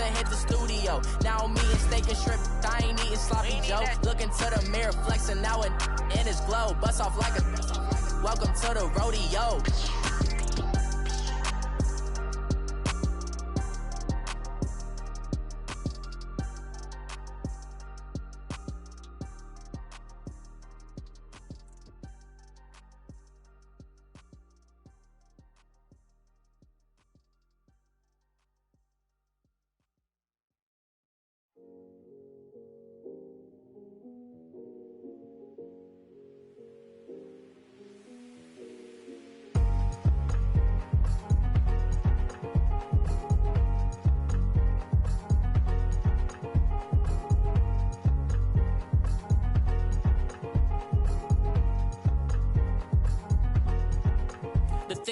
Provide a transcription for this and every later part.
to hit the studio. Now I'm eating steak and shrimp, I ain't eating sloppy Joe. Looking to the mirror, flexing now and in his glow. Bust off like a welcome to the rodeo.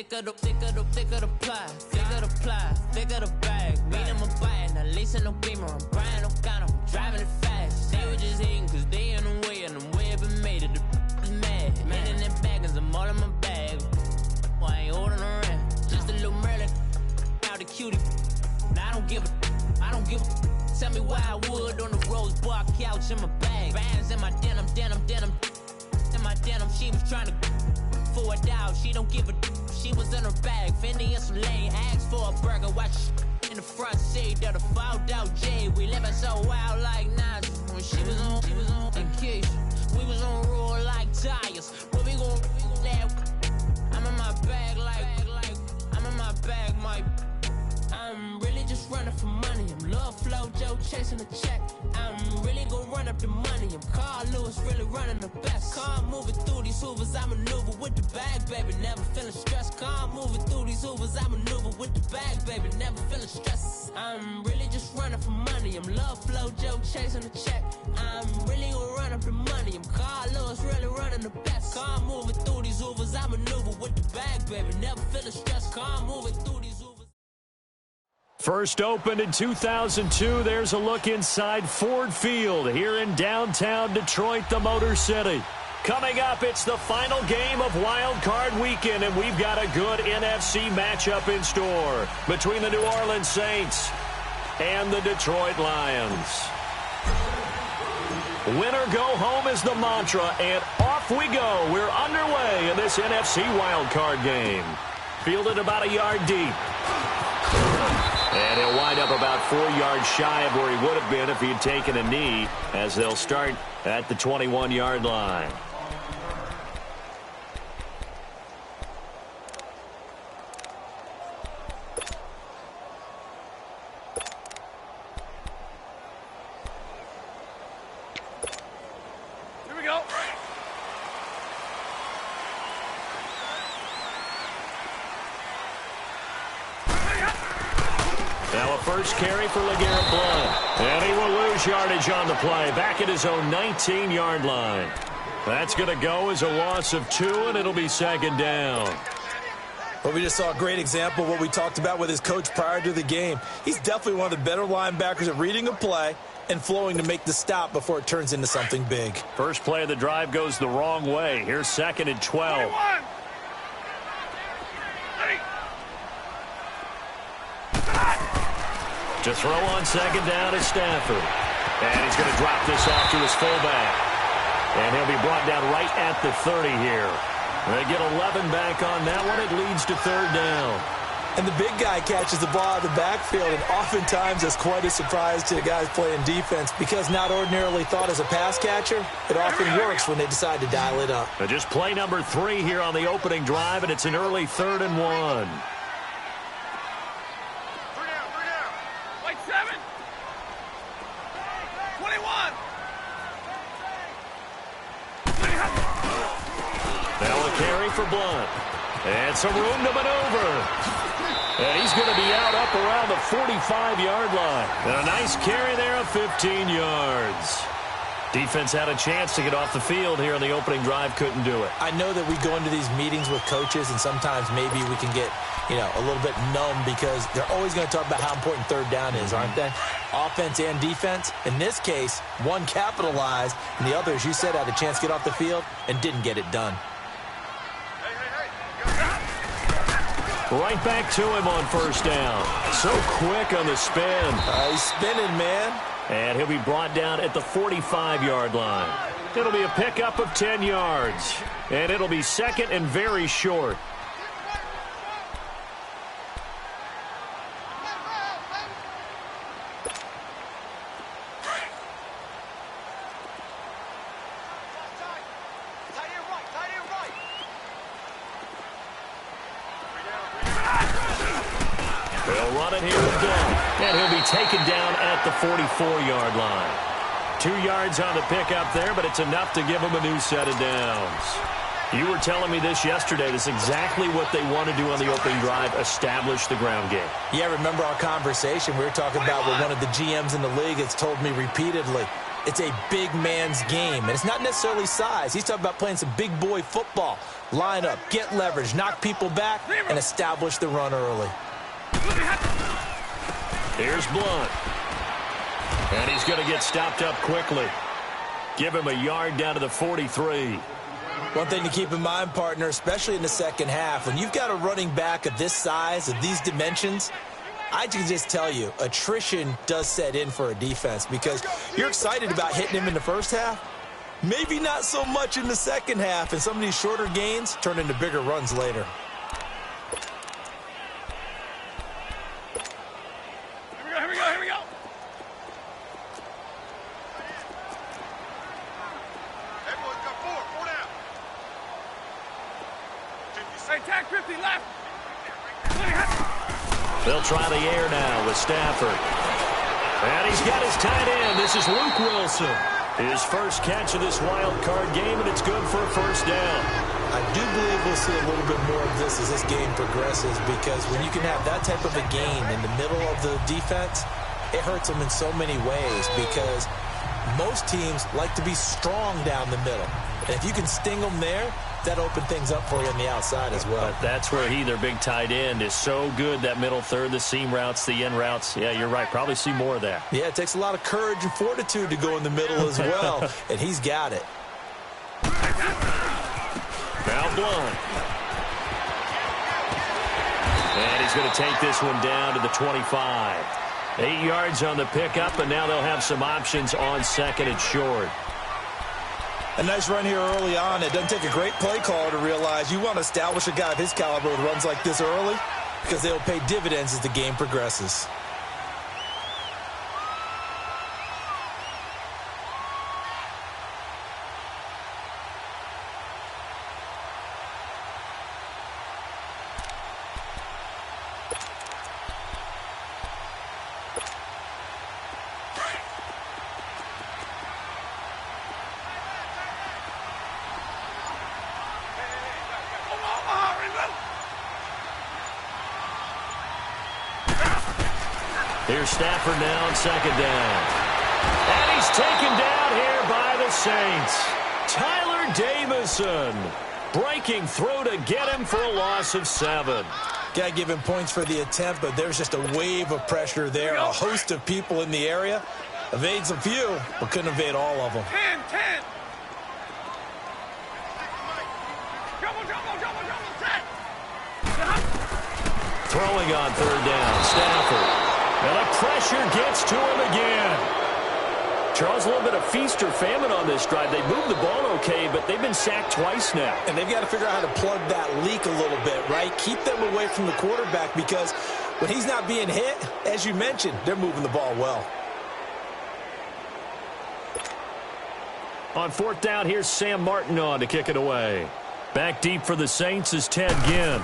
Thicker the pie, thicker the bag. Beat them a bite, not leasing no beamer. I'm Brian O'Connor, I'm driving it fast. They were just hating cause they in the way, and the way I've been made it, the is mad. Man in them baggins, I'm all in my bag. I ain't holding around, just a little Merlin, out the cutie. Now I don't give a, tell me why I would on the rose bar couch in my bag. Bands in my denim, in my denim, she was trying to for a doubt, she don't give a. She was in her bag, Fendi and some lane. Asked for a burger, watch in the front seat of the fouled out J. We living so wild like Nas. When she was on vacation, we was on roll like tires. What we gon' laugh? I'm in my bag like I'm in my bag, my. I'm really just running for money. I'm Love Flow Joe chasing the check. I'm really gonna run up the money. I'm Carl Lewis, really running the best. Car moving through these Hoovers, I maneuver with the bag, baby. Never feeling stressed. Car moving through these Hoovers, I maneuver with the bag, baby. Never feeling stressed. I'm really just running for money. I'm Love Flow Joe chasing the check. I'm really gonna run up the money. I'm Carl Lewis, really running the best. Car moving through these Hoovers, I maneuver with the bag, baby. Never feeling stressed. Car moving through these Hoovers. First opened in 2002, there's a look inside Ford Field here in downtown Detroit, the Motor City. Coming up, it's the final game of Wild Card Weekend, and we've got a good NFC matchup in store between the New Orleans Saints and the Detroit Lions. Winner go home is the mantra, and off we go. We're underway in this NFC Wild Card game. Fielded about a yard deep. And he'll wind up about 4 yards shy of where he would have been if he had taken a knee, as they'll start at the 21-yard line. Here we go. Now a first carry for LeGarrette Blount. And he will lose yardage on the play. Back at his own 19-yard line. That's going to go as a loss of 2, and it'll be second down. Well, we just saw a great example of what we talked about with his coach prior to the game. He's definitely one of the better linebackers at reading a play and flowing to make the stop before it turns into something big. First play of the drive goes the wrong way. Here's second and 12. 21. To throw on second down is Stafford. And he's going to drop this off to his fullback. And he'll be brought down right at the 30 here. They get 11 back on that one. It leads to third down. And the big guy catches the ball out of the backfield, and oftentimes it's quite a surprise to the guys playing defense because not ordinarily thought as a pass catcher, it often works when they decide to dial it up. Just play number 3 here on the opening drive, and it's an early 3rd and 1. For Blount. And some room to maneuver. And he's going to be out up around the 45-yard line. And a nice carry there of 15 yards. Defense had a chance to get off the field here on the opening drive, couldn't do it. I know that we go into these meetings with coaches, and sometimes maybe we can get, a little bit numb because they're always going to talk about how important third down is, aren't they? Offense and defense. In this case, one capitalized, and the other, as you said, had a chance to get off the field and didn't get it done. Right back to him on first down. So quick on the spin. He's spinning, man. And he'll be brought down at the 45-yard line. It'll be a pickup of 10 yards. And it'll be second and very short. They'll run it here again. And he'll be taken down at the 44-yard line. 2 yards on the pickup there, but it's enough to give him a new set of downs. You were telling me this yesterday. This is exactly what they want to do on the opening drive, establish the ground game. Yeah, remember our conversation. We were talking about what one of the GMs in the league has told me repeatedly. It's a big man's game, and it's not necessarily size. He's talking about playing some big boy football. Line up, get leverage, knock people back, and establish the run early. Here's Blunt. And he's going to get stopped up quickly. Give him a yard down to the 43. One thing to keep in mind, partner, especially in the second half, when you've got a running back of this size, of these dimensions, I can just tell you, attrition does set in for a defense because you're excited about hitting him in the first half. Maybe not so much in the second half, and some of these shorter gains turn into bigger runs later. Here we go. Everyone's got four down. Hey, tag 50 left. They'll try the air now with Stafford. And he's got his tight end. This is Luke Wilson. His first catch of this wild card game, and it's good for a first down. I do believe we'll see a little bit more of this as this game progresses because when you can have that type of a gain in the middle of the defense, it hurts them in so many ways because most teams like to be strong down the middle. And if you can sting them there, that opens things up for you on the outside as well. But that's where their big tight end, is so good, that middle third, the seam routes, the end routes. Yeah, you're right. Probably see more of that. Yeah, it takes a lot of courage and fortitude to go in the middle as well, and he's got it. Now Blunt. And he's going to take this one down to the 25. 8 yards on the pickup, and now they'll have some options on second and short. A nice run here early on. It doesn't take a great play caller to realize you want to establish a guy of his caliber with runs like this early because they'll pay dividends as the game progresses. Here's Stafford now on second down. And he's taken down here by the Saints. Tyler Davison breaking through to get him for a loss of 7. Got to give him points for the attempt, but there's just a wave of pressure there. A host of people in the area. Evades a few, but couldn't evade all of them. 10. Throwing on third down, Stafford. And the pressure gets to him again. Charles, a little bit of feast or famine on this drive. They moved the ball okay, but they've been sacked twice now. And they've got to figure out how to plug that leak a little bit, right? Keep them away from the quarterback because when he's not being hit, as you mentioned, they're moving the ball well. On fourth down, here's Sam Martin on to kick it away. Back deep for the Saints is Ted Ginn.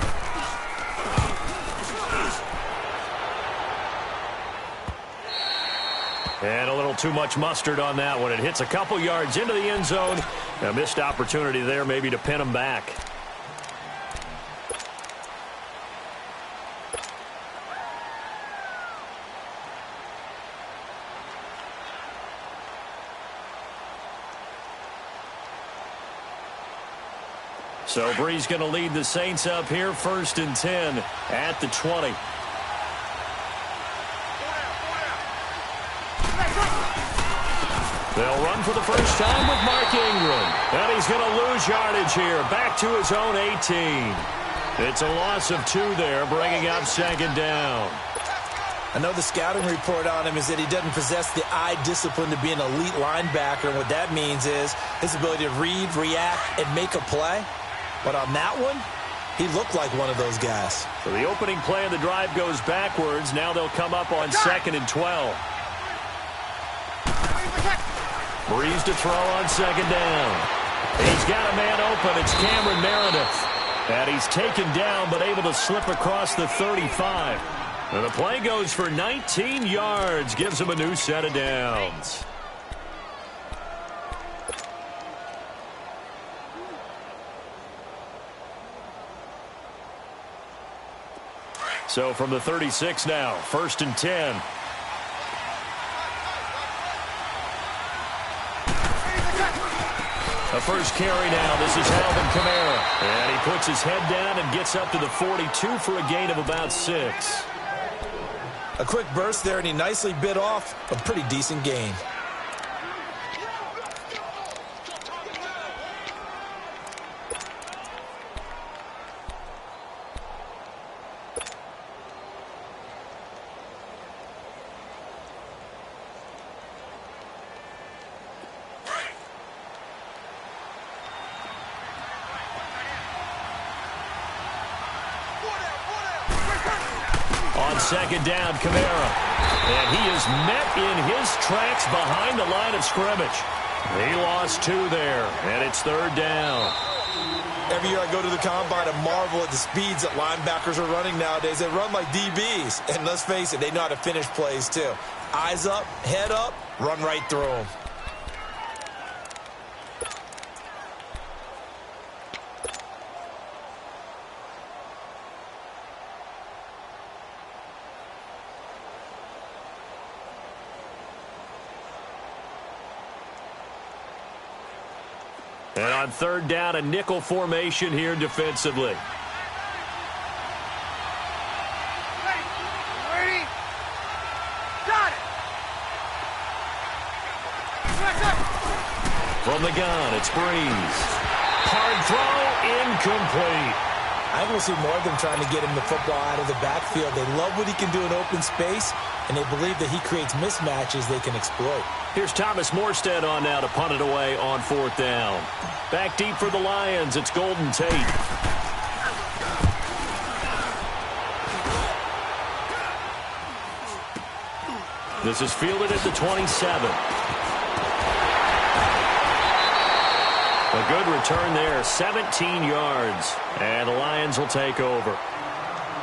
And a little too much mustard on that one. It hits a couple yards into the end zone. A missed opportunity there maybe to pin him back. So Bree's going to lead the Saints up here, 1st and 10 at the 20. They'll run for the first time with Mark Ingram. And he's going to lose yardage here. Back to his own 18. It's a loss of 2 there, bringing up second down. I know the scouting report on him is that he doesn't possess the eye discipline to be an elite linebacker. And what that means is his ability to read, react, and make a play. But on that one, he looked like one of those guys. So the opening play of the drive goes backwards. Now they'll come up on 2nd and 12. Breeze to throw on 2nd down. He's got a man open. It's Cameron Meredith. And he's taken down but able to slip across the 35. And the play goes for 19 yards. Gives him a new set of downs. So from the 36 now, 1st and 10. The first carry now. This is Alvin Kamara. And he puts his head down and gets up to the 42 for a gain of about 6. A quick burst there, and he nicely bit off a pretty decent gain. On 2nd down, Kamara. And he is met in his tracks behind the line of scrimmage. He lost 2 there, and it's 3rd down. Every year I go to the combine and marvel at the speeds that linebackers are running nowadays. They run like DBs. And let's face it, they know how to finish plays too. Eyes up, head up, run right through them. And on 3rd down, a nickel formation here defensively. Ready? Got it! From the gun, it's Breeze. Hard throw, incomplete. I think we'll see more of them trying to get him the football out of the backfield. They love what he can do in open space, and they believe that he creates mismatches they can exploit. Here's Thomas Morstead on now to punt it away on 4th down. Back deep for the Lions, it's Golden Tate. This is fielded at the 27. A good return there, 17 yards. And the Lions will take over.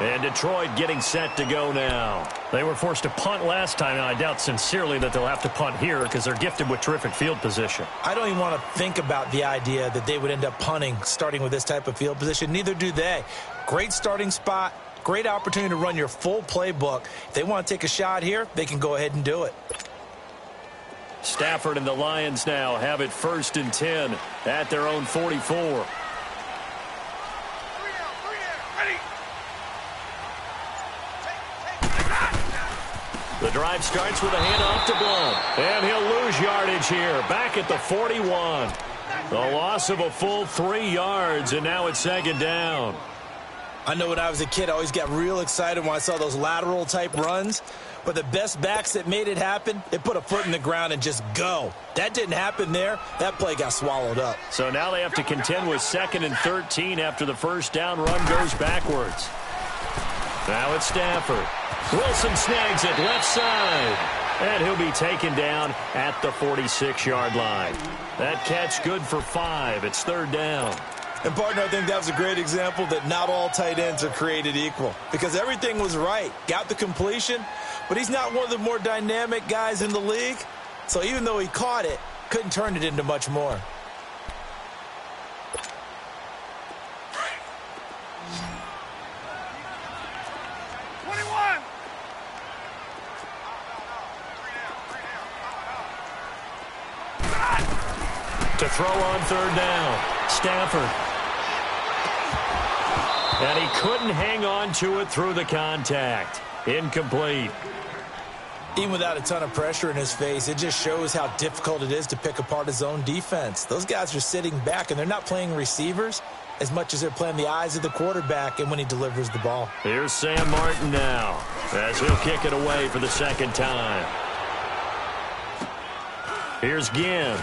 And Detroit getting set to go now. They were forced to punt last time, and I doubt sincerely that they'll have to punt here because they're gifted with terrific field position. I don't even want to think about the idea that they would end up punting starting with this type of field position. Neither do they. Great starting spot, great opportunity to run your full playbook. If they want to take a shot here, they can go ahead and do it. Stafford and the Lions now have it 1st and 10 at their own 44. The drive starts with a handoff to Blount. And he'll lose yardage here. Back at the 41. The loss of a full 3 yards, and now it's 2nd down. I know when I was a kid, I always got real excited when I saw those lateral-type runs. But the best backs that made it happen, they put a foot in the ground and just go. That didn't happen there. That play got swallowed up. So now they have to contend with 2nd and 13 after the first down run goes backwards. Now it's Stafford. Wilson snags it left side. And he'll be taken down at the 46-yard line. That catch good for 5. It's 3rd down. And, partner, I think that was a great example that not all tight ends are created equal. Because everything was right. Got the completion, but he's not one of the more dynamic guys in the league. So even though he caught it, couldn't turn it into much more. To throw on 3rd down, Stafford. And he couldn't hang on to it through the contact. Incomplete. Even without a ton of pressure in his face, it just shows how difficult it is to pick apart his own defense. Those guys are sitting back, and they're not playing receivers. as much as they're playing the eyes of the quarterback and when he delivers the ball. Here's Sam Martin now, as he'll kick it away for the second time. Here's Ginn.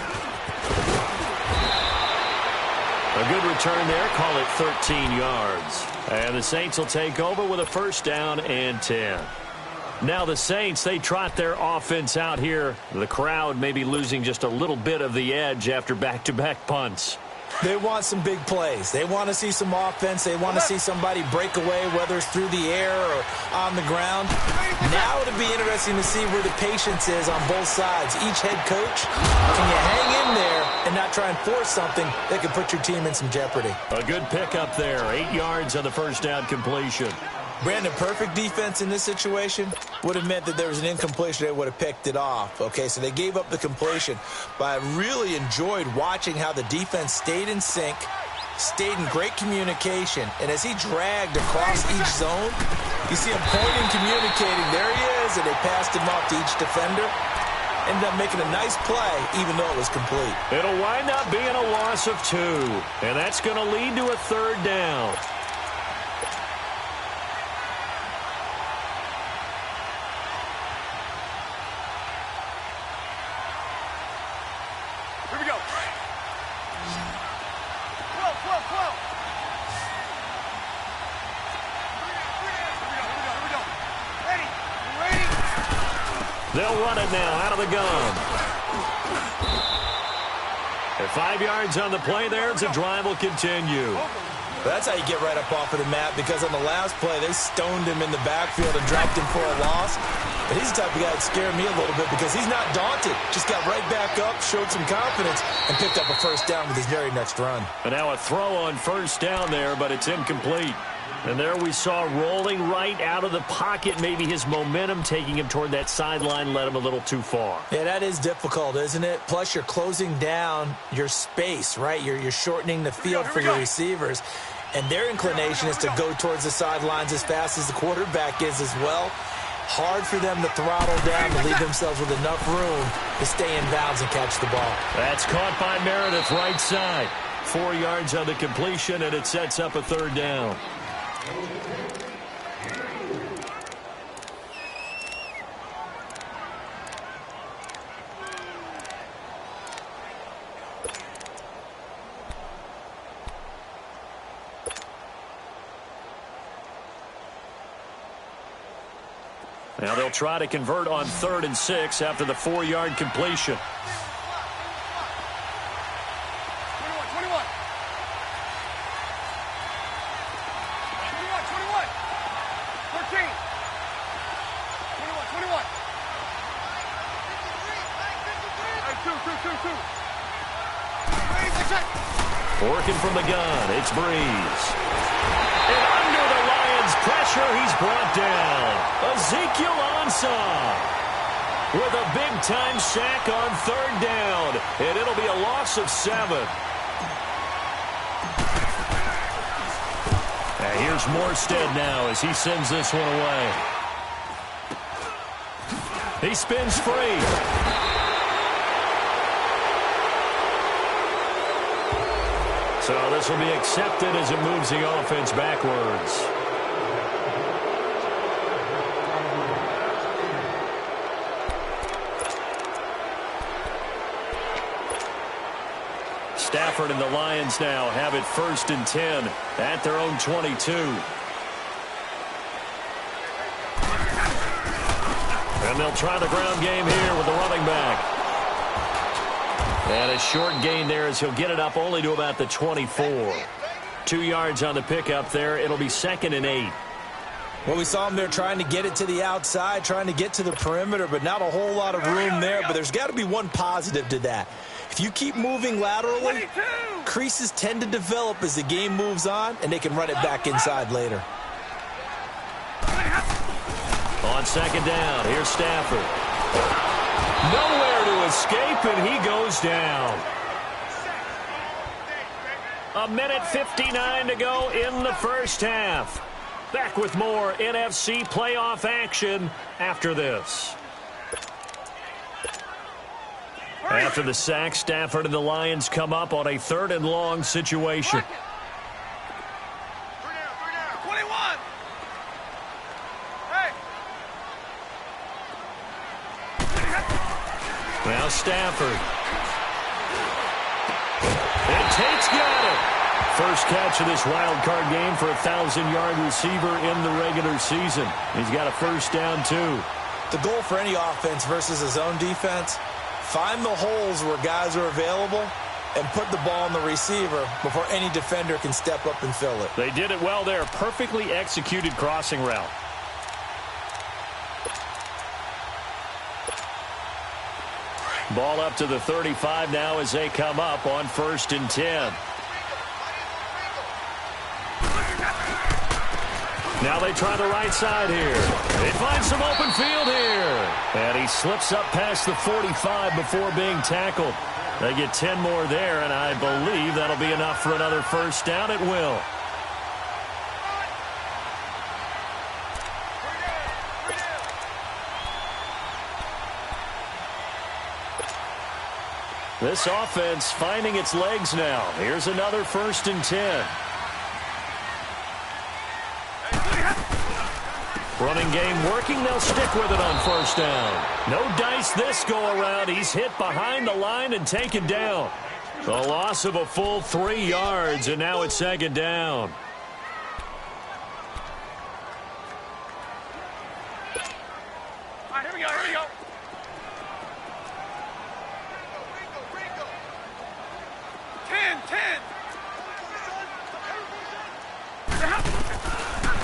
A good return there, call it 13 yards. And the Saints will take over with a first down and 10. Now the Saints, they trot their offense out here. The crowd may be losing just a little bit of the edge after back-to-back punts. They want some big plays. They want to see some offense. They want to see somebody break away, whether it's through the air or on the ground. Now it'll be interesting to see where the patience is on both sides. Each head coach, can you hang in there and not try and force something that could put your team in some jeopardy? A good pickup there, 8 yards on the first down completion. Brandon, perfect defense in this situation would have meant that there was an incompletion. They would have picked it off. Okay, so they gave up the completion. But I really enjoyed watching how the defense stayed in sync, stayed in great communication. And as he dragged across each zone, you see him pointing, communicating. There he is, and they passed him off to each defender. Ended up making a nice play, even though it was complete. It'll wind up being a loss of 2, and that's going to lead to a third down. They'll run it now out of the gun. At 5 yards on the play there, the drive will continue. That's how you get right up off of the mat, because on the last play, they stoned him in the backfield and dropped him for a loss. But he's the type of guy that scared me a little bit because he's not daunted. Just got right back up, showed some confidence, and picked up a first down with his very next run. And now a throw on first down there, but it's incomplete. And there we saw rolling right out of the pocket. Maybe his momentum taking him toward that sideline led him a little too far. Yeah, that is difficult, isn't it? Plus, you're closing down your space, right? You're shortening the field for your receivers. And their inclination is to go towards the sidelines as fast as the quarterback is as well. Hard for them to throttle down to leave themselves with enough room to stay in bounds and catch the ball. That's caught by Meredith right side. 4 yards on the completion, and it sets up a third down. Now they'll try to convert on 3rd and 6 after the 4-yard completion. 21. Working from the gun, it's Breeze. And under the Lions' pressure, he's brought down. Ezekiel Ansah with a big-time sack on 3rd down. And it'll be a loss of 7. And here's Morstead now as he sends this one away. He spins free. So this will be accepted as it moves the offense backwards. Stafford and the Lions now have it 1st and 10 at their own 22. And they'll try the ground game here with the running back. And a short gain there as he'll get it up only to about the 24. 2 yards on the pickup there. It'll be 2nd and 8. Well, we saw him there trying to get it to the outside, trying to get to the perimeter, but not a whole lot of room there. But there's got to be one positive to that. If you keep moving laterally, creases tend to develop as the game moves on, and they can run it back inside later. On 2nd down, here's Stafford. Nowhere to escape, and he goes down. 1:59 to go in the first half. Back with more NFC playoff action after this. After the sack, Stafford and the Lions come up on a 3rd and long situation. Now Stafford. And Tate's got it. First catch of this wild card game for a 1,000-yard receiver in the regular season. He's got a first down, too. The goal for any offense versus a zone defense, find the holes where guys are available and put the ball on the receiver before any defender can step up and fill it. They did it well there. Perfectly executed crossing route. Ball up to the 35 now as they come up on 1st and 10. Now they try the right side here. They find some open field here. And he slips up past the 45 before being tackled. They get 10 more there, and I believe that'll be enough for another first down. It will. This offense finding its legs now. Here's another 1st and 10. Running game working. They'll stick with it on 1st down. No dice this go-around. He's hit behind the line and taken down. The loss of a full 3 yards, and now it's 2nd down. All right, here we go, here we go.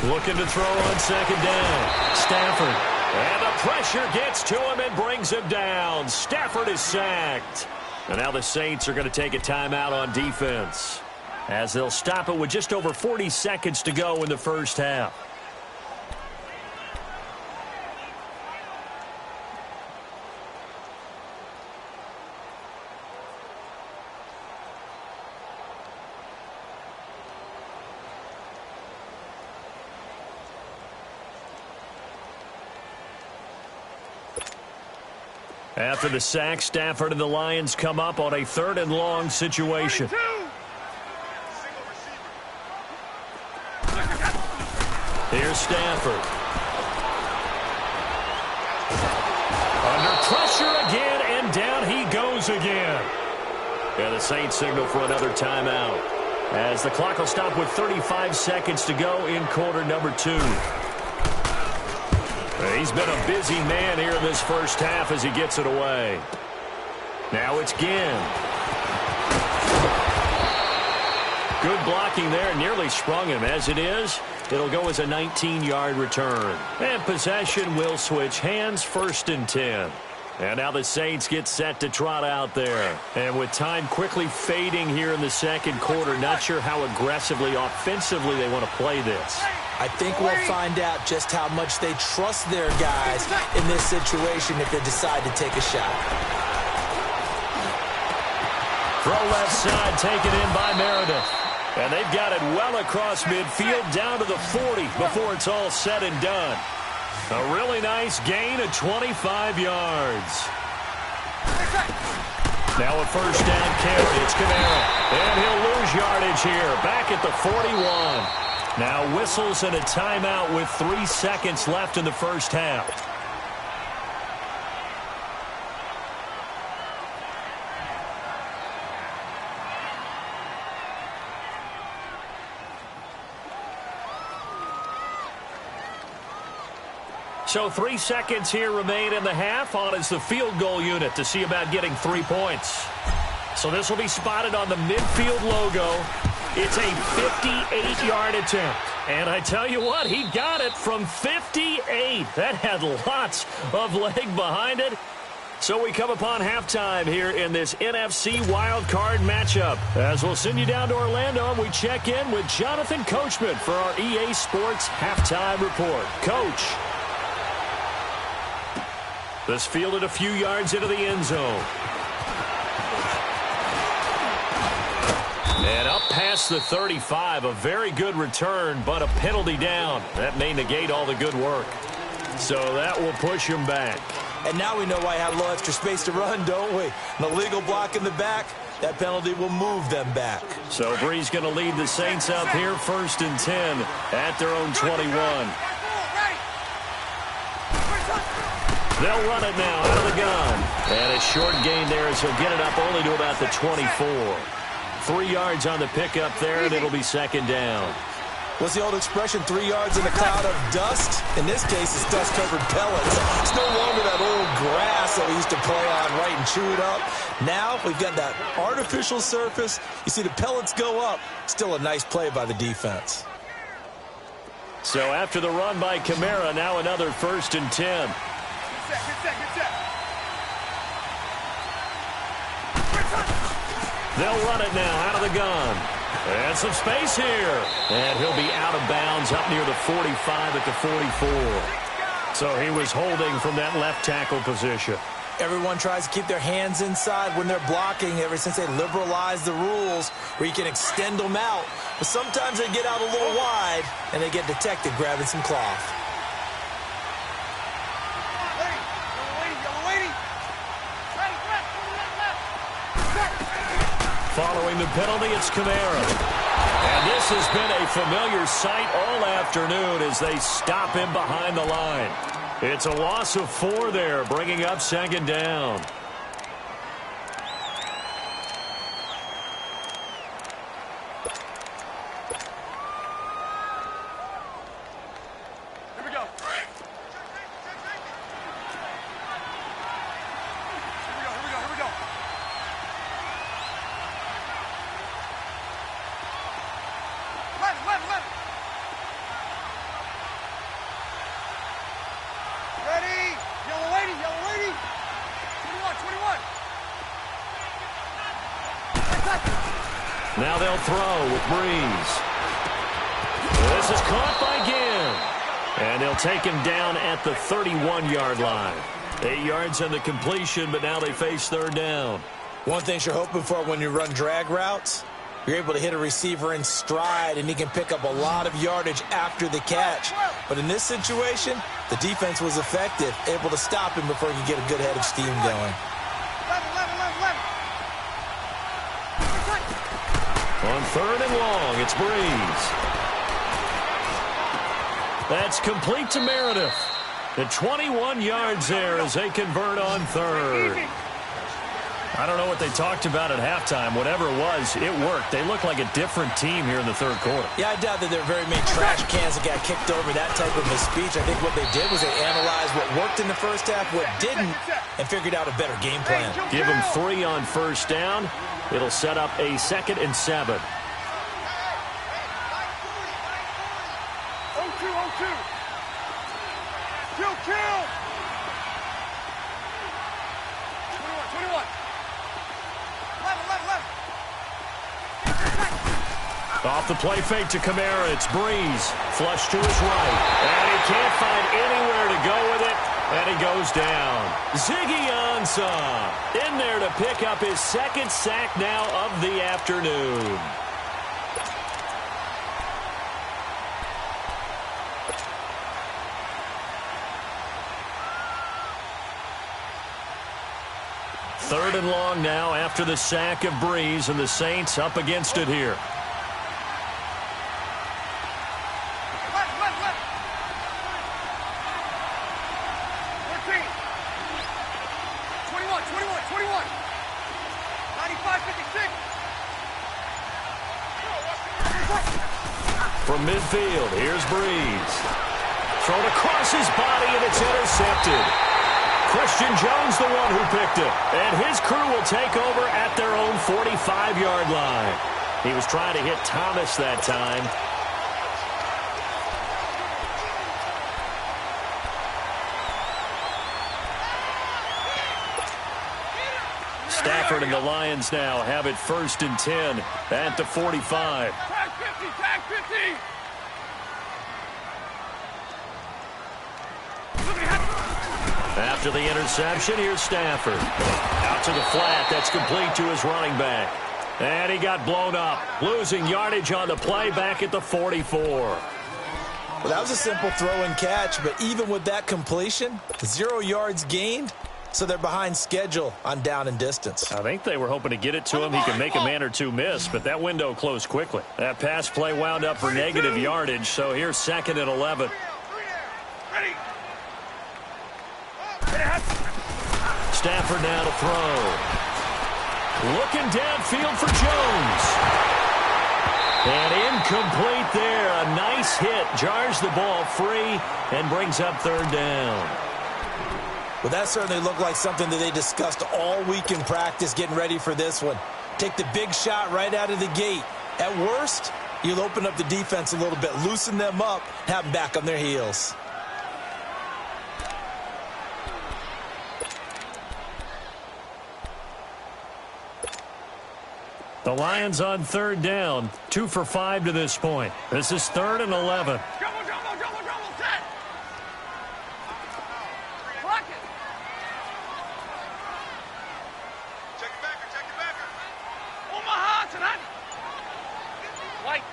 Looking to throw on 2nd down. Stafford. And the pressure gets to him and brings him down. Stafford is sacked. And now the Saints are going to take a timeout on defense, as they'll stop it with just over 40 seconds to go in the first half. After the sack, Stafford and the Lions come up on a 3rd and long situation. Here's Stafford. Under pressure again, and down he goes again. And the Saints signal for another timeout, as the clock will stop with 35 seconds to go in quarter number 2. He's been a busy man here in this first half as he gets it away. Now it's Ginn. Good blocking there. Nearly sprung him. As it is, it'll go as a 19-yard return. And possession will switch hands. 1st and 10. And now the Saints get set to trot out there. And with time quickly fading here in the 2nd quarter, not sure how aggressively, offensively they want to play this. I think we'll find out just how much they trust their guys in this situation if they decide to take a shot. Throw left side taken in by Meredith. And they've got it well across midfield down to the 40 before it's all said and done. A really nice gain of 25 yards. Now a first down carry. It's Kamara. And he'll lose yardage here. Back at the 41. Now whistles and a timeout with 3 seconds left in the first half. So 3 seconds here remain in the half. On is the field goal unit to see about getting 3 points. So this will be spotted on the midfield logo. It's a 58-yard attempt. And I tell you what, he got it from 58. That had lots of leg behind it. So we come upon halftime here in this NFC wildcard matchup, as we'll send you down to Orlando and we check in with Jonathan Coachman for our EA Sports halftime report. Coach. This fielded a few yards into the end zone. And up past the 35, a very good return, but a penalty down. That may negate all the good work. So that will push him back. And now we know why I have a little extra space to run, don't we? An illegal block in the back, that penalty will move them back. So Bree's going to lead the Saints up here, 1st and 10 at their own 21. They'll run it now out of the gun. And a short gain there as he'll get it up only to about the 24. 3 yards on the pickup there, and it'll be second down. What's the old expression, 3 yards in a cloud of dust? In this case, it's dust-covered pellets. It's no longer that old grass that we used to play on, right, and chew it up. Now we've got that artificial surface. You see the pellets go up. Still a nice play by the defense. So after the run by Kamara, now another 1st and 10. Good set. They'll run it now out of the gun. And some space here. And he'll be out of bounds up near the 45 at the 44. So he was holding from that left tackle position. Everyone tries to keep their hands inside when they're blocking ever since they liberalized the rules where you can extend them out. But sometimes they get out a little wide and they get detected grabbing some cloth. Following the penalty, it's Kamara. And this has been a familiar sight all afternoon as they stop him behind the line. It's a loss of 4 there, bringing up second down. Here we go. Let it. Ready? Yellow lady. 21. Now they'll throw with Breeze. This is caught by Ginn. And they'll take him down at the 31-yard line. 8 yards on the completion, but now they face 3rd down. One thing you're hoping for when you run drag routes, you're able to hit a receiver in stride, and he can pick up a lot of yardage after the catch. But in this situation, the defense was effective, able to stop him before he could get a good head of steam going. 11. On 3rd and long, it's Breeze. That's complete to Meredith. The 21 yards there as they convert on 3rd. I don't know what they talked about at halftime. Whatever it was, it worked. They look like a different team here in the 3rd quarter. Yeah, I doubt that there are very many trash cans that got kicked over, that type of a speech. I think what they did was they analyzed what worked in the first half, what didn't, and figured out a better game plan. Give them 3 on 1st down. It'll set up a 2nd and 7. 0-2. Kill. 21. Off the play fake to Kamara, it's Breeze. Flush to his right. And he can't find anywhere to go with it. And he goes down. Ziggy Ansah in there to pick up his 2nd sack now of the afternoon. Third and long now after the sack of Breeze, and the Saints up against it here. From midfield, here's Breeze. Thrown across his body, and it's intercepted. Christian Jones, the one who picked it. And his crew will take over at their own 45-yard line. He was trying to hit Thomas that time. Stafford and the Lions now have it 1st and 10 at the 45. Tag 50. After the interception, here's Stafford. Out to the flat. That's complete to his running back. And he got blown up. Losing yardage on the play back at the 44. Well, that was a simple throw and catch, but even with that completion, 0 yards gained, so they're behind schedule on down and distance. I think they were hoping to get it to him. He could make a man or two miss, but that window closed quickly. That pass play wound up for negative yardage, so here's 2nd and 11. Ready. Stafford now to throw. Looking downfield for Jones. And incomplete there. A nice hit. Jars the ball free and brings up third down. Well, that certainly looked like something that they discussed all week in practice getting ready for this one. Take the big shot right out of the gate. At worst, you'll open up the defense a little bit, loosen them up, have them back on their heels. The Lions on third down, 2 for 5 to this point. This is 3rd and 11. Double, set. Block it. Check it back. Omaha tonight. White.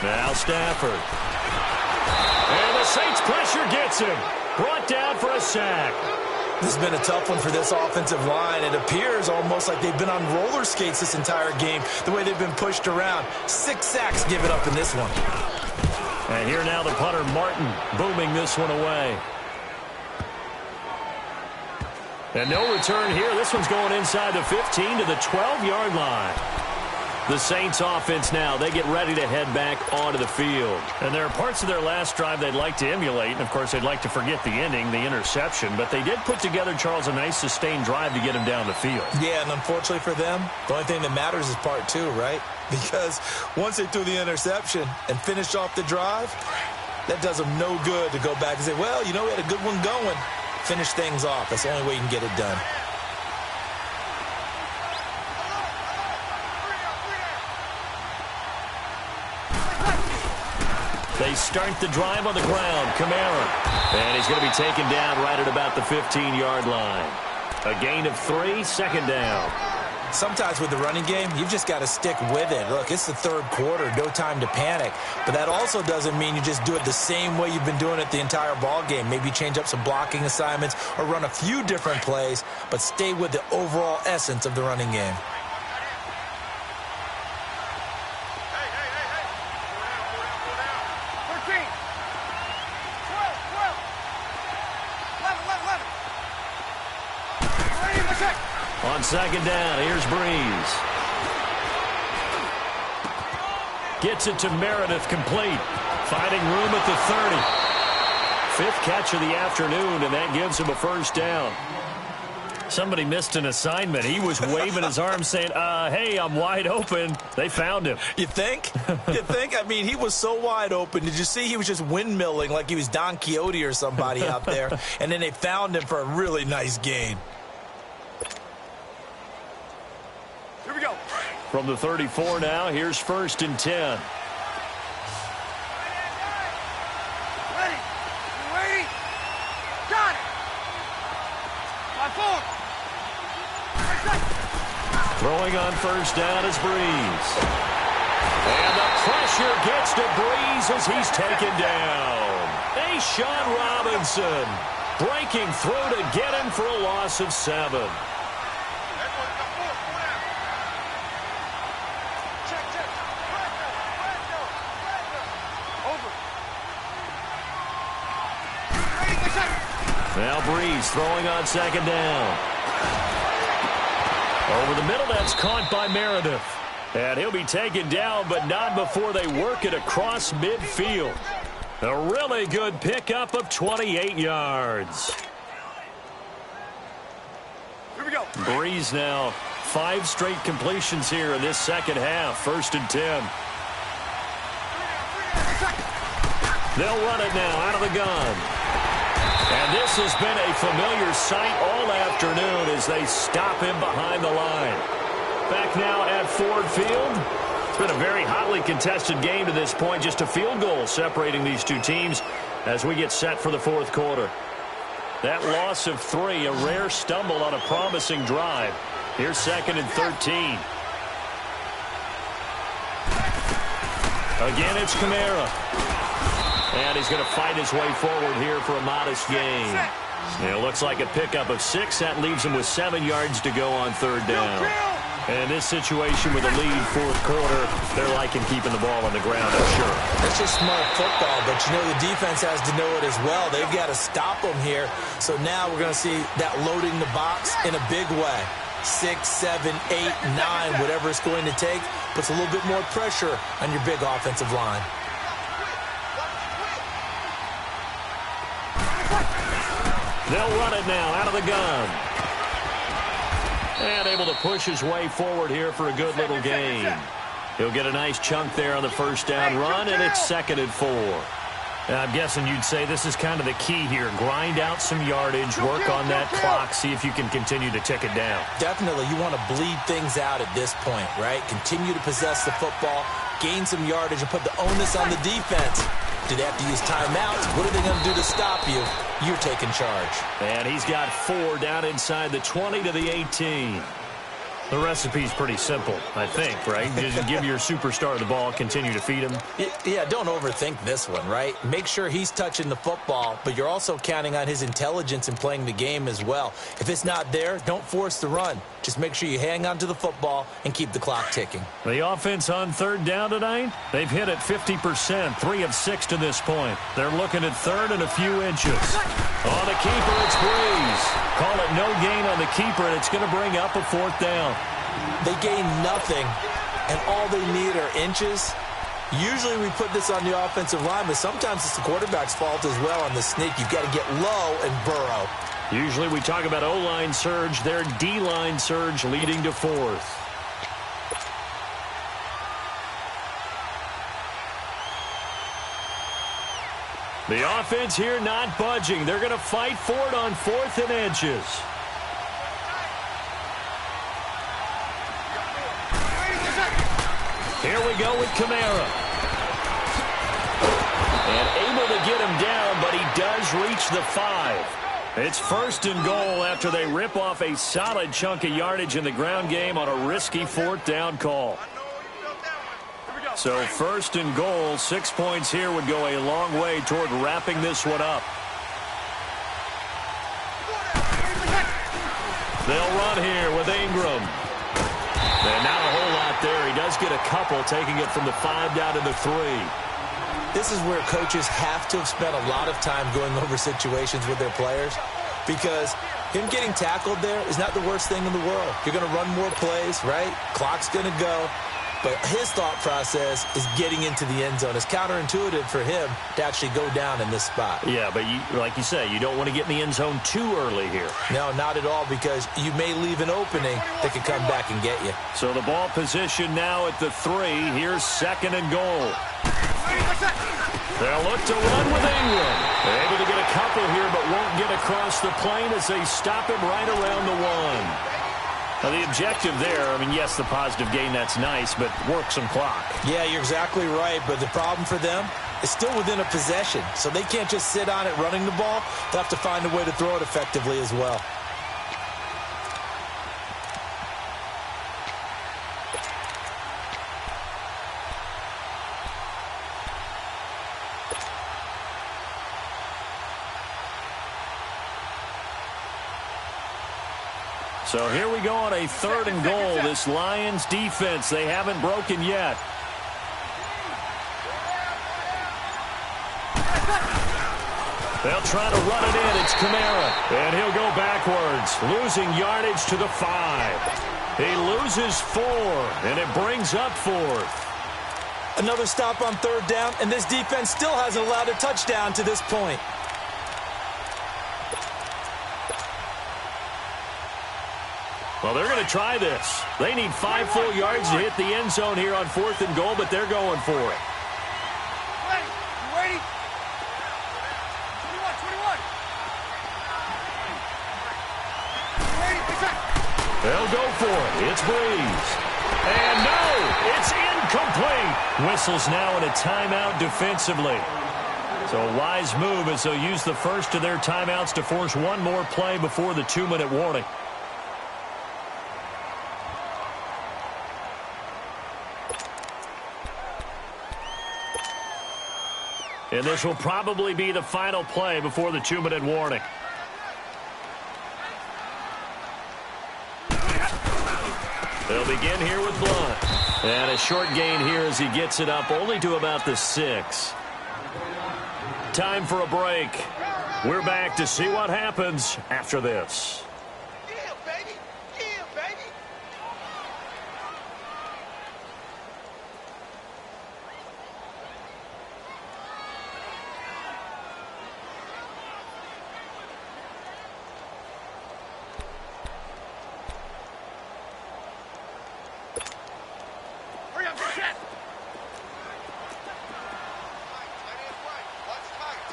Now Stafford. And the Saints pressure gets him. Brought down for a sack. This has been a tough one for this offensive line. It appears almost like they've been on roller skates this entire game, the way they've been pushed around. 6 sacks given up in this one. And here now the punter, Martin, booming this one away. And no return here. This one's going inside the 15 to the 12-yard line. The Saints offense now, they get ready to head back onto the field. And there are parts of their last drive they'd like to emulate. And, of course, they'd like to forget the ending, the interception. But they did put together, Charles, a nice sustained drive to get him down the field. Yeah, and unfortunately for them, the only thing that matters is part 2, right? Because once they threw the interception and finished off the drive, that does them no good to go back and say, well, you know, we had a good one going. Finish things off. That's the only way you can get it done. They start the drive on the ground. Kamara. And he's going to be taken down right at about the 15-yard line. A gain of 3, 2nd down. Sometimes with the running game, you've just got to stick with it. Look, it's the 3rd quarter, no time to panic. But that also doesn't mean you just do it the same way you've been doing it the entire ball game. Maybe change up some blocking assignments or run a few different plays, but stay with the overall essence of the running game. On 2nd down, here's Breeze. Gets it to Meredith, complete. Finding room at the 30. 5th catch of the afternoon, and that gives him a 1st down. Somebody missed an assignment. He was waving his arms saying, hey, I'm wide open. They found him. You think? You think? I mean, he was so wide open. Did you see he was just windmilling like he was Don Quixote or somebody out there? And then they found him for a really nice gain. Here we go. From the 34 now, here's 1st and 10. Ready. Got it. 5-4. Throwing on 1st down is Breeze. And the pressure gets to Breeze as he's taken down. Sean Robinson breaking through to get him for a loss of 7. Now Breeze throwing on 2nd down. Over the middle, that's caught by Meredith. And he'll be taken down, but not before they work it across midfield. A really good pickup of 28 yards. Here we go. Breeze now 5 straight completions here in this 2nd half. 1st and 10. They'll run it now out of the gun. And this has been a familiar sight all afternoon as they stop him behind the line. Back now at Ford Field. It's been a very hotly contested game to this point. Just a field goal separating these two teams as we get set for the 4th quarter. That loss of 3, a rare stumble on a promising drive. Here's 2nd and 13. Again, it's Kamara. And he's going to fight his way forward here for a modest gain. It looks like a pickup of 6. That leaves him with 7 yards to go on 3rd down. In this situation with a lead fourth quarter, they're liking keeping the ball on the ground, I'm sure. That's just smart football, but you know the defense has to know it as well. They've got to stop them here. So now we're going to see that loading the box in a big way. 6, 7, 8, 9, whatever it's going to take, puts a little bit more pressure on your big offensive line. They'll run it now out of the gun. And able to push his way forward here for a good little gain. He'll get a nice chunk there on the first down run, and it's 2nd and 4. I'm guessing you'd say this is kind of the key here. Grind out some yardage, work on that clock, see if you can continue to tick it down. Definitely. You want to bleed things out at this point, right? Continue to possess the football, gain some yardage, and put the onus on the defense. Do they have to use timeouts? What are they going to do to stop you? You're taking charge. And he's got 4 down inside the 20 to the 18. The recipe's pretty simple, I think, right? Just give your superstar the ball, continue to feed him. Yeah, don't overthink this one, right? Make sure he's touching the football, but you're also counting on his intelligence in playing the game as well. If it's not there, don't force the run. Just make sure you hang on to the football and keep the clock ticking. The offense on 3rd down tonight, they've hit it 50%, 3 of 6 to this point. They're looking at 3rd and a few inches. On the keeper, it's Breeze. Call it no gain on the keeper, and it's going to bring up a 4th down. They gain nothing, and all they need are inches. Usually we put this on the offensive line, but sometimes it's the quarterback's fault as well on the sneak. You've got to get low and burrow. Usually we talk about O-line surge, their D-line surge leading to 4th. The offense here not budging. They're going to fight for it on 4th and inches. Here we go with Kamara. And able to get him down, but he does reach the 5. It's 1st and goal after they rip off a solid chunk of yardage in the ground game on a risky 4th down call. So 1st and goal, 6 points here would go a long way toward wrapping this one up. They'll run here with Ingram. And not a whole lot there. He does get a couple, taking it from the 5 down to the 3. This is where coaches have to have spent a lot of time going over situations with their players, because him getting tackled there is not the worst thing in the world. You're going to run more plays, right? Clock's going to go. But his thought process is getting into the end zone. It's counterintuitive for him to actually go down in this spot. Yeah, but like you say, you don't want to get in the end zone too early here. No, not at all, because you may leave an opening that could come back and get you. So the ball position now at the 3. Here's 2nd and goal. They'll look to run with Ingram. They're able to get a couple here, but won't get across the plane as they stop him right around the 1. Now, the objective there, I mean, yes, the positive gain, that's nice, but work some clock. Yeah, you're exactly right, but the problem for them is still within a possession, so they can't just sit on it running the ball. They'll have to find a way to throw it effectively as well. So here we go on a 3rd and goal. This Lions defense, they haven't broken yet. They'll try to run it in. It's Kamara. And he'll go backwards, losing yardage to the 5. He loses 4, and it brings up 4th. Another stop on 3rd down, and this defense still hasn't allowed a touchdown to this point. Well, they're going to try this. They need 5 full yards to hit the end zone here on 4th and goal, but they're going for it. Ready? You ready? 21. They'll go for it. It's Breeze. And no, it's incomplete. Whistles now in a timeout defensively. So a wise move as they'll use the first of their timeouts to force one more play before the 2-minute warning. And this will probably be the final play before the 2-minute warning. They'll begin here with Blunt. And a short gain here as he gets it up only to about the 6. Time for a break. We're back to see what happens after this. Yeah, baby. Yeah, baby. Hurry up, set.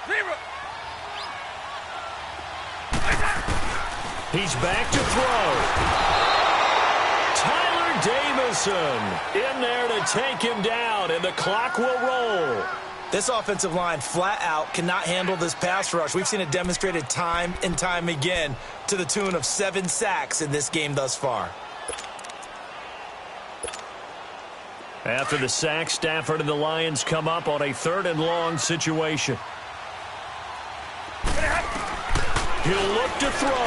Zero. He's back to throw. Tyler Davison in there to take him down, and the clock will roll. This offensive line flat out cannot handle this pass rush. We've seen it demonstrated time and time again to the tune of 7 sacks in this game thus far. After the sack, Stafford and the Lions come up on a 3rd and long situation. He'll look to throw.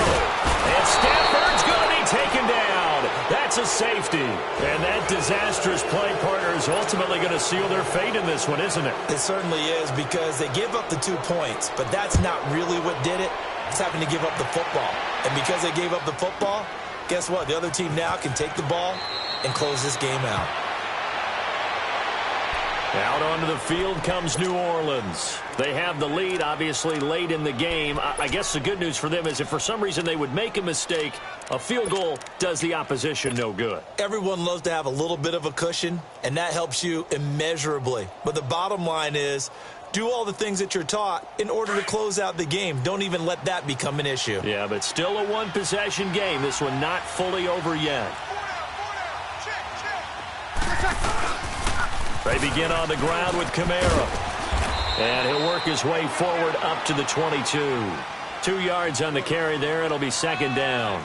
And Stafford's going to be taken down. That's a safety. And that disastrous play, partner, is ultimately going to seal their fate in this one, isn't it? It certainly is, because they give up the 2 points, but that's not really what did it. It's having to give up the football. And because they gave up the football, guess what? The other team now can take the ball and close this game out. Out onto the field comes New Orleans. They have the lead, obviously, late in the game. I guess the good news for them is if for some reason they would make a mistake, a field goal does the opposition no good. Everyone loves to have a little bit of a cushion, and that helps you immeasurably. But the bottom line is, do all the things that you're taught in order to close out the game. Don't even let that become an issue. Yeah, but still a one-possession game. This one not fully over yet. They begin on the ground with Kamara. And he'll work his way forward up to the 22. 2 yards on the carry there. It'll be 2nd down.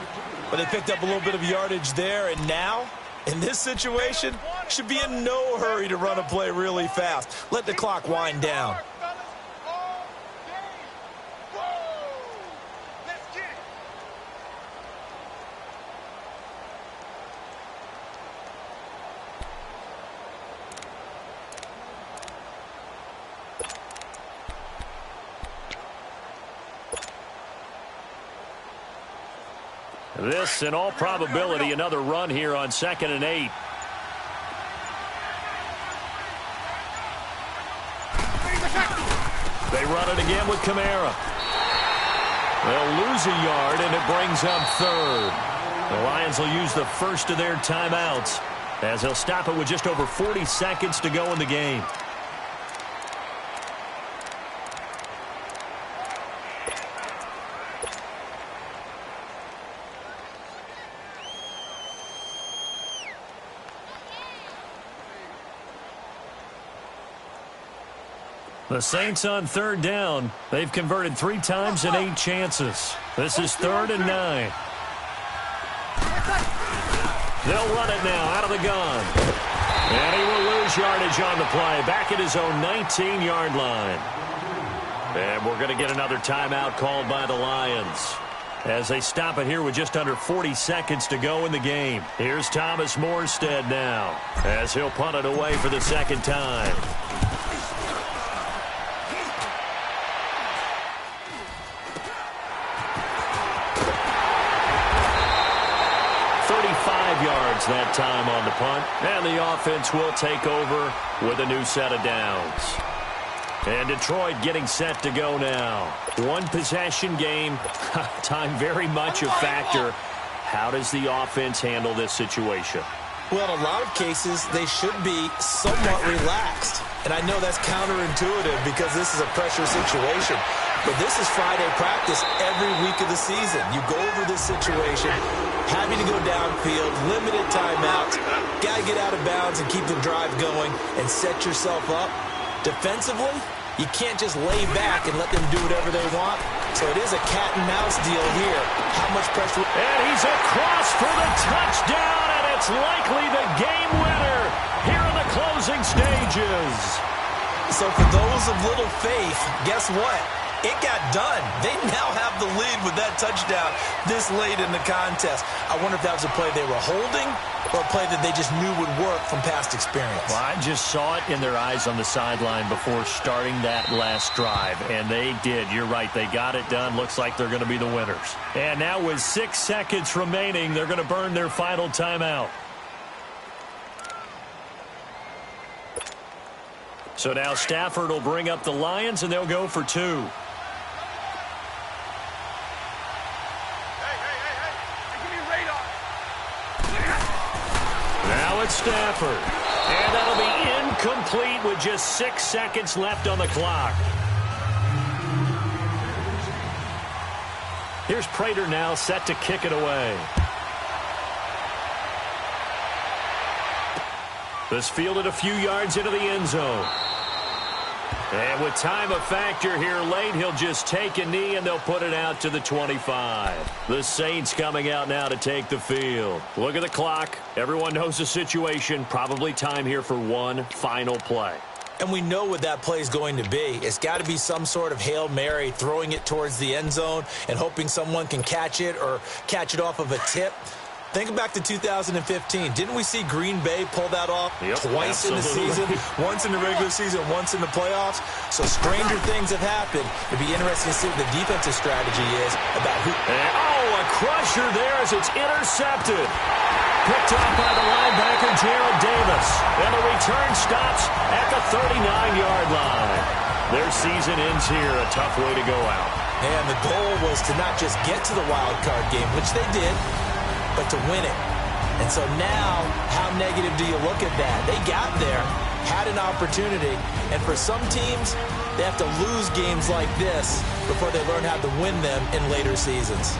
But they picked up a little bit of yardage there, and now, in this situation, should be in no hurry to run a play really fast. Let the clock wind down. This, in all probability, another run here on 2nd and 8. They run it again with Kamara. They'll lose a yard, and it brings up 3rd. The Lions will use the first of their timeouts as they'll stop it with just over 40 seconds to go in the game. The Saints on 3rd down. They've converted 3 times in 8 chances. This is 3rd and 9. They'll run it now out of the gun. And he will lose yardage on the play. Back at his own 19-yard line. And we're going to get another timeout called by the Lions as they stop it here with just under 40 seconds to go in the game. Here's Thomas Morstead now as he'll punt it away for the 2nd time. 35 yards that time on the punt. And the offense will take over with a new set of downs. And Detroit getting set to go now. One possession game. Time very much a factor. How does the offense handle this situation? Well, in a lot of cases, they should be somewhat relaxed. And I know that's counterintuitive because this is a pressure situation. But this is Friday practice every week of the season. You go over this situation, having to go downfield, limited timeouts, got to get out of bounds and keep the drive going and set yourself up. Defensively, you can't just lay back and let them do whatever they want. So it is a cat-and-mouse deal here. How much pressure? And he's across for the touchdown, and it's likely the game winner here in the closing stages. So for those of little faith, guess what? it got done. They now have the lead with that touchdown this late in the contest. I wonder if that was a play they were holding or a play that they just knew would work from past experience. Well, I just saw it in their eyes on the sideline before starting that last drive, and they did. You're right. They got it done. Looks like they're going to be the winners. And now with 6 seconds remaining, they're going to burn their final timeout. So now Stafford will bring up the Lions, and they'll go for 2. Hey, give me radar. Now it's Stafford. And that'll be incomplete with just 6 seconds left on the clock. Here's Prater now set to kick it away. This fielded a few yards into the end zone. And with time of factor here late, he'll just take a knee and they'll put it out to the 25. The Saints coming out now to take the field. Look at the clock. Everyone knows the situation. Probably time here for one final play. And we know what that play is going to be. It's got to be some sort of Hail Mary, throwing it towards the end zone and hoping someone can catch it or catch it off of a tip. Think back to 2015. Didn't we see Green Bay pull that off twice in the season? Once in the regular season, once in the playoffs. So stranger things have happened. It'd be interesting to see what the defensive strategy is about who. A crusher there as it's intercepted. Picked up by the linebacker, Gerald Davis. And the return stops at the 39-yard line. Their season ends here. A tough way to go out. And the goal was to not just get to the wild card game, which they did, but to win it. And so now, how negative do you look at that? They got there, had an opportunity, and for some teams, they have to lose games like this before they learn how to win them in later seasons.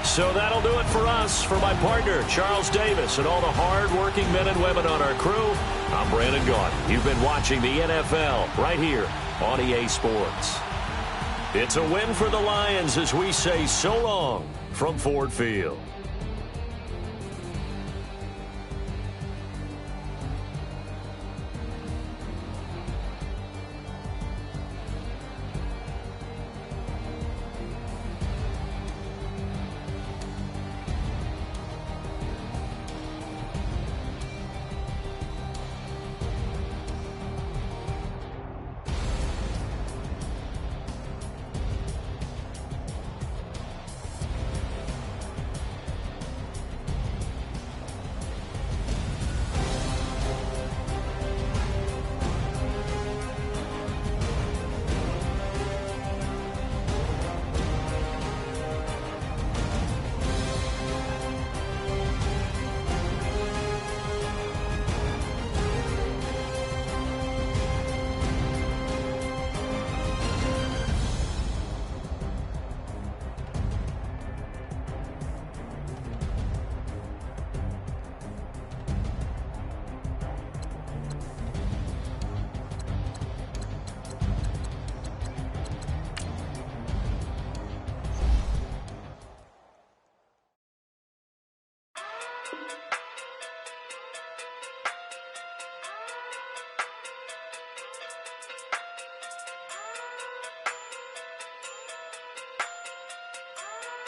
So that'll do it for us. For my partner, Charles Davis, and all the hard-working men and women on our crew, I'm Brandon Gaudin. You've been watching the NFL right here on EA Sports. It's a win for the Lions as we say so long from Ford Field.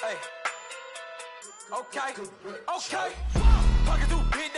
Hey. Okay. Pocket through, bitch.